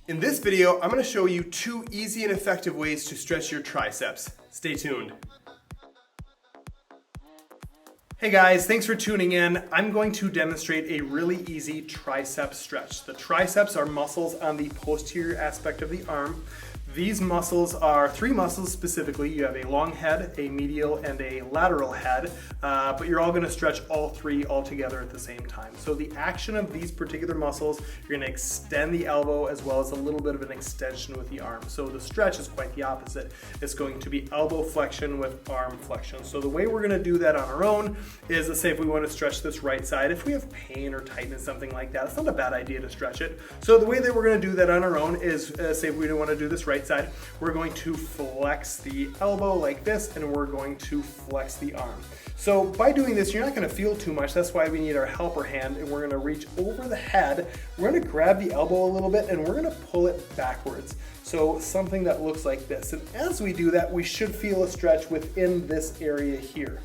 In this video, I'm going to show you 2 easy and effective ways to stretch your triceps. Stay tuned. Hey guys, thanks for tuning in. I'm going to demonstrate a really easy tricep stretch. The triceps are muscles on the posterior aspect of the arm. These muscles are 3 muscles specifically. You have a long head, a medial, and a lateral head, but you're all going to stretch all 3 all together at the same time. So the action of these particular muscles, you're going to extend the elbow as well as a little bit of an extension with the arm. So the stretch is quite the opposite. It's going to be elbow flexion with arm flexion. So the way we're going to do that on our own is, let's say if we want to stretch this right side, if we have pain or tightness, something like that, it's not a bad idea to stretch it. So the way that we're going to do that on our own is, say if we don't want to do this right side, we're going to flex the elbow like this, and we're going to flex the arm. So by doing this, you're not going to feel too much. That's why we need our helper hand, and we're going to reach over the head. We're going to grab the elbow a little bit, and we're going to pull it backwards. So something that looks like this. And as we do that, we should feel a stretch within this area here.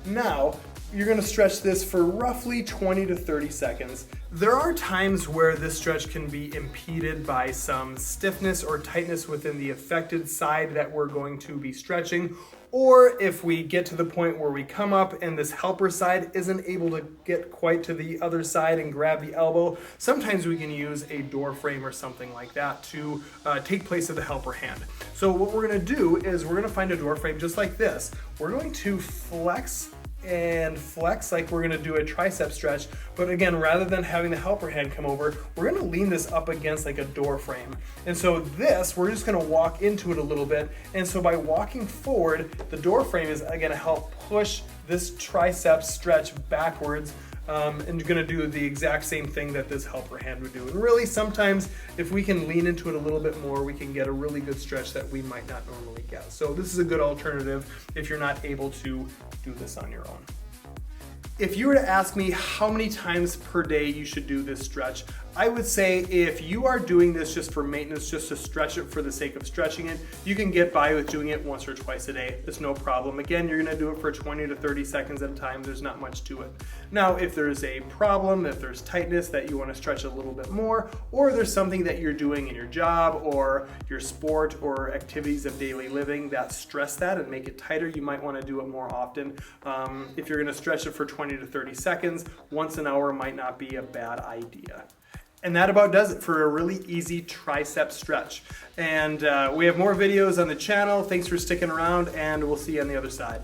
Now, you're going to stretch this for roughly 20 to 30 seconds. There are times where this stretch can be impeded by some stiffness or tightness within the affected side that we're going to be stretching, or if we get to the point where we come up and this helper side isn't able to get quite to the other side and grab the elbow, sometimes we can use a door frame or something like that to take place of the helper hand. So what we're going to do is we're going to find a door frame just like this. We're going to flex and flex like we're going to do a tricep stretch, but again, rather than having the helper hand come over, we're going to lean this up against like a door frame. And so this, we're just going to walk into it a little bit, and so by walking forward, the door frame is going to help push this tricep stretch backwards, and you're going to do the exact same thing that this helper hand would do. And really, sometimes if we can lean into it a little bit more, we can get a really good stretch that we might not normally get. So this is a good alternative if you're not able to do this on your own. If you were to ask me how many times per day you should do this stretch, I would say if you are doing this just for maintenance, just to stretch it for the sake of stretching it, you can get by with doing it once or twice a day. It's no problem. Again, you're going to do it for 20 to 30 seconds at a time. There's not much to it. Now, if there's a problem, if there's tightness that you want to stretch a little bit more, or there's something that you're doing in your job or your sport or activities of daily living that stress that and make it tighter, you might want to do it more often. If you're going to stretch it for 20 to 30 seconds, once an hour might not be a bad idea. And that about does it for a really easy tricep stretch. And we have more videos on the channel. Thanks for sticking around, and we'll see you on the other side.